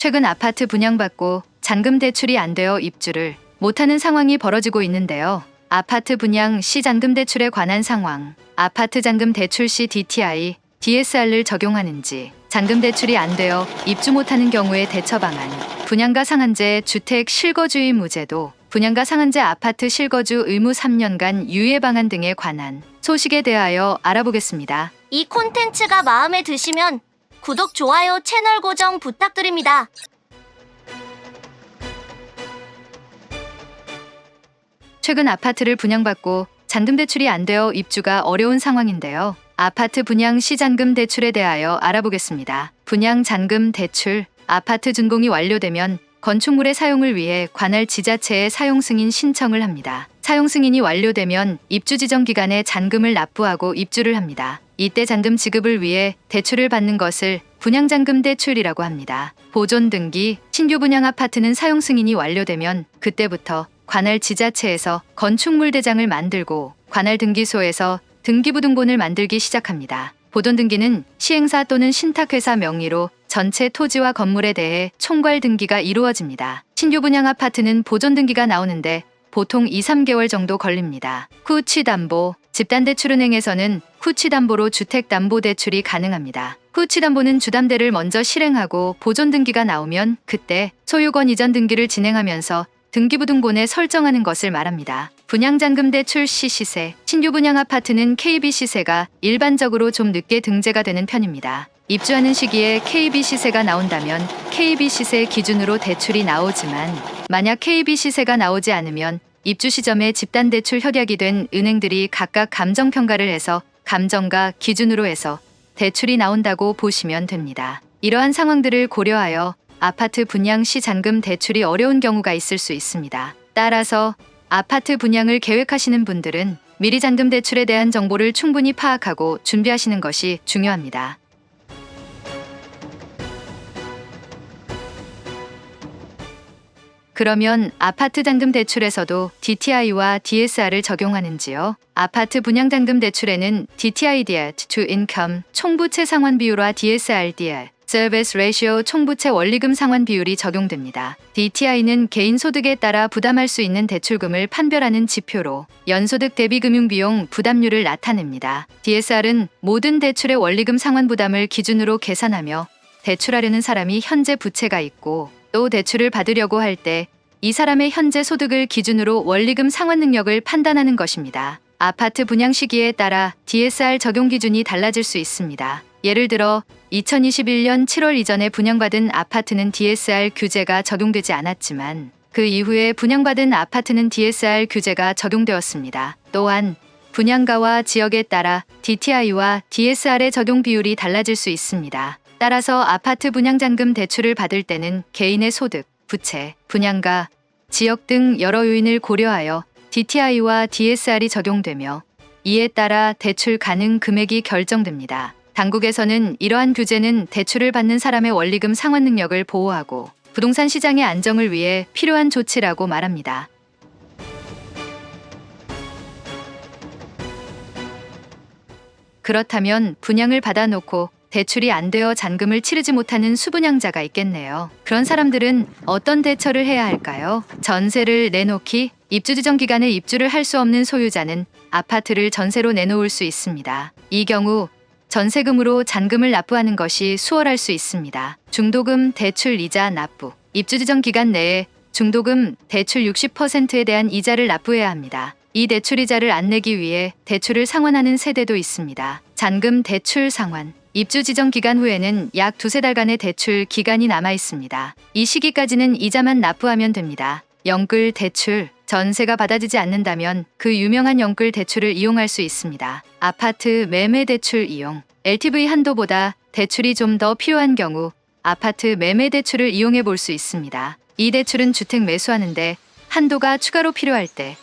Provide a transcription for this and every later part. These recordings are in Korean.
최근 아파트 분양받고 잔금 대출이 안 되어 입주를 못하는 상황이 벌어지고 있는데요. 아파트 분양 시 잔금 대출에 관한 상황. 아파트 잔금 대출 시 DTI, DSR을 적용하는지, 잔금 대출이 안 되어 입주 못하는 경우의 대처 방안, 분양가 상한제 주택 실거주의 무제도, 분양가 상한제 아파트 실거주 의무 3년간 유예 방안 등에 관한 소식에 대하여 알아보겠습니다. 이 콘텐츠가 마음에 드시면 구독, 좋아요, 채널 고정 부탁드립니다. 최근 아파트를 분양받고 잔금 대출이 안 되어 입주가 어려운 상황인데요. 아파트 분양 시 잔금 대출에 대하여 알아보겠습니다. 분양 잔금 대출, 아파트 준공이 완료되면 건축물의 사용을 위해 관할 지자체에 사용 승인 신청을 합니다. 사용 승인이 완료되면 입주 지정 기간에 잔금을 납부하고 입주를 합니다. 이때 잔금 지급을 위해 대출을 받는 것을 분양잔금 대출이라고 합니다. 보존 등기, 신규 분양 아파트는 사용 승인이 완료되면 그때부터 관할 지자체에서 건축물 대장을 만들고 관할 등기소에서 등기부등본을 만들기 시작합니다. 보존 등기는 시행사 또는 신탁회사 명의로 전체 토지와 건물에 대해 총괄 등기가 이루어집니다. 신규 분양 아파트는 보존 등기가 나오는데 보통 2-3개월 정도 걸립니다. 후취담보, 집단대출은행에서는 후취담보로 주택담보대출이 가능합니다. 후취담보는 주담대를 먼저 실행하고 보존 등기가 나오면 그때 소유권 이전 등기를 진행하면서 등기부등본에 설정하는 것을 말합니다. 분양잔금 대출 시 시세, 신규 분양 아파트는 KB 시세가 일반적으로 좀 늦게 등재가 되는 편입니다. 입주하는 시기에 KB 시세가 나온다면 KB 시세 기준으로 대출이 나오지만 만약 KB 시세가 나오지 않으면 입주 시점에 집단대출 협약이 된 은행들이 각각 감정평가를 해서 감정가 기준으로 해서 대출이 나온다고 보시면 됩니다. 이러한 상황들을 고려하여 아파트 분양 시 잔금 대출이 어려운 경우가 있을 수 있습니다. 따라서 아파트 분양을 계획하시는 분들은 미리 잔금 대출에 대한 정보를 충분히 파악하고 준비하시는 것이 중요합니다. 그러면 아파트 잔금 대출에서도 DTI와 DSR을 적용하는지요? 아파트 분양 잔금 대출에는 DTI Debt to Income 총부채 상환 비율과 DSR Debt Service Ratio 총부채 원리금 상환 비율이 적용됩니다. DTI는 개인 소득에 따라 부담할 수 있는 대출금을 판별하는 지표로 연소득 대비 금융비용 부담률을 나타냅니다. DSR은 모든 대출의 원리금 상환 부담을 기준으로 계산하며 대출하려는 사람이 현재 부채가 있고 또 대출을 받으려고 할 때 이 사람의 현재 소득을 기준으로 원리금 상환 능력을 판단하는 것입니다. 아파트 분양 시기에 따라 DSR 적용 기준이 달라질 수 있습니다. 예를 들어 2021년 7월 이전에 분양받은 아파트는 DSR 규제가 적용되지 않았지만 그 이후에 분양받은 아파트는 DSR 규제가 적용되었습니다. 또한 분양가와 지역에 따라 DTI와 DSR의 적용 비율이 달라질 수 있습니다. 따라서 아파트 분양잔금 대출을 받을 때는 개인의 소득, 부채, 분양가, 지역 등 여러 요인을 고려하여 DTI와 DSR이 적용되며 이에 따라 대출 가능 금액이 결정됩니다. 당국에서는 이러한 규제는 대출을 받는 사람의 원리금 상환 능력을 보호하고 부동산 시장의 안정을 위해 필요한 조치라고 말합니다. 그렇다면 분양을 받아놓고 대출이 안 되어 잔금을 치르지 못하는 수분양자가 있겠네요. 그런 사람들은 어떤 대처를 해야 할까요? 전세를 내놓기, 입주 지정 기간에 입주를 할 수 없는 소유자는 아파트를 전세로 내놓을 수 있습니다. 이 경우 전세금으로 잔금을 납부하는 것이 수월할 수 있습니다. 중도금 대출 이자 납부, 입주 지정 기간 내에 중도금 대출 60%에 대한 이자를 납부해야 합니다. 이 대출 이자를 안 내기 위해 대출을 상환하는 세대도 있습니다. 잔금 대출 상환, 입주 지정 기간 후에는 약 2-3달간의 대출 기간이 남아 있습니다. 이 시기까지는 이자만 납부하면 됩니다. 영끌 대출, 전세가 받아지지 않는다면 그 유명한 영끌 대출을 이용할 수 있습니다. 아파트 매매 대출 이용, LTV 한도보다 대출이 좀 더 필요한 경우 아파트 매매 대출을 이용해 볼 수 있습니다. 이 대출은 주택 매수하는데 한도가 추가로 필요할 때,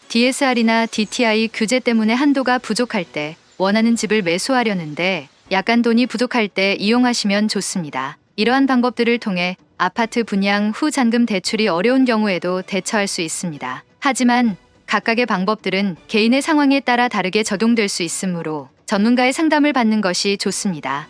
DSR이나 DTI 규제 때문에 한도가 부족할 때, 원하는 집을 매수하려는데 약간 돈이 부족할 때 이용하시면 좋습니다. 이러한 방법들을 통해 아파트 분양 후 잔금 대출이 어려운 경우에도 대처할 수 있습니다. 하지만 각각의 방법들은 개인의 상황에 따라 다르게 적용될 수 있으므로 전문가의 상담을 받는 것이 좋습니다.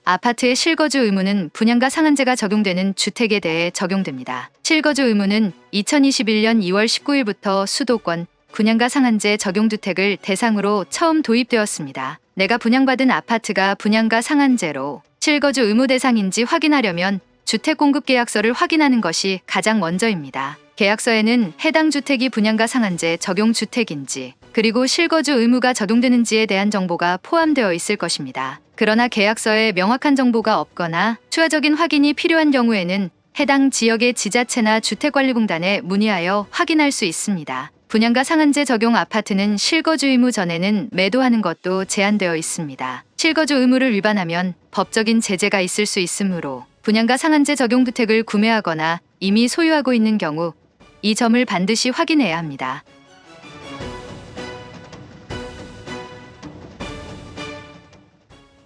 아파트의 실거주 의무는 분양가 상한제가 적용되는 주택에 대해 적용됩니다. 실거주 의무는 2021년 2월 19일부터 수도권 분양가 상한제 적용 주택을 대상으로 처음 도입되었습니다. 내가 분양받은 아파트가 분양가 상한제로 실거주 의무 대상인지 확인하려면 주택공급계약서를 확인하는 것이 가장 먼저입니다. 계약서에는 해당 주택이 분양가 상한제 적용 주택인지 그리고 실거주 의무가 적용되는지에 대한 정보가 포함되어 있을 것입니다. 그러나 계약서에 명확한 정보가 없거나 추가적인 확인이 필요한 경우에는 해당 지역의 지자체나 주택관리공단에 문의하여 확인할 수 있습니다. 분양가 상한제 적용 아파트는 실거주 의무 전에는 매도하는 것도 제한되어 있습니다. 실거주 의무를 위반하면 법적인 제재가 있을 수 있으므로 분양가 상한제 적용 주택을 구매하거나 이미 소유하고 있는 경우 이 점을 반드시 확인해야 합니다.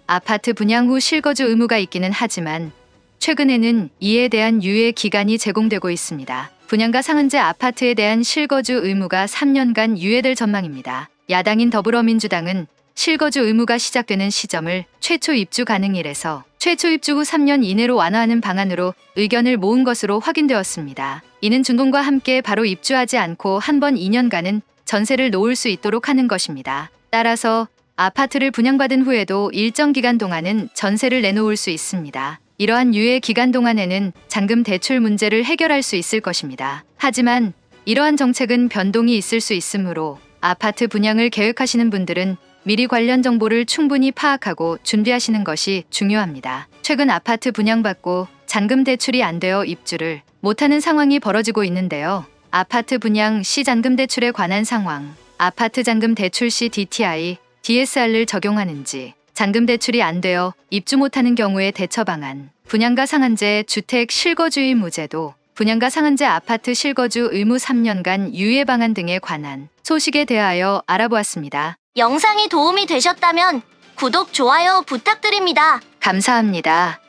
아파트 분양 후 실거주 의무가 있기는 하지만 최근에는 이에 대한 유예 기간이 제공되고 있습니다. 분양가 상한제 아파트에 대한 실거주 의무가 3년간 유예될 전망입니다. 야당인 더불어민주당은 실거주 의무가 시작되는 시점을 최초 입주 가능일에서 최초 입주 후 3년 이내로 완화하는 방안으로 의견을 모은 것으로 확인되었습니다. 이는 준공과 함께 바로 입주하지 않고 한 번 2년간은 전세를 놓을 수 있도록 하는 것입니다. 따라서 아파트를 분양받은 후에도 일정 기간 동안은 전세를 내놓을 수 있습니다. 이러한 유예 기간 동안에는 잔금 대출 문제를 해결할 수 있을 것입니다. 하지만 이러한 정책은 변동이 있을 수 있으므로 아파트 분양을 계획하시는 분들은 미리 관련 정보를 충분히 파악하고 준비하시는 것이 중요합니다. 최근 아파트 분양받고 잔금 대출이 안 되어 입주를 못하는 상황이 벌어지고 있는데요. 아파트 분양 시 잔금 대출에 관한 상황, 아파트 잔금 대출 시 DTI, DSR을 적용하는지, 잔금 대출이 안 되어 입주 못하는 경우의 대처 방안, 분양가 상한제 주택 실거주 의무제도, 분양가 상한제 아파트 실거주 의무 3년간 유예 방안 등에 관한 소식에 대하여 알아보았습니다. 영상이 도움이 되셨다면 구독, 좋아요 부탁드립니다. 감사합니다.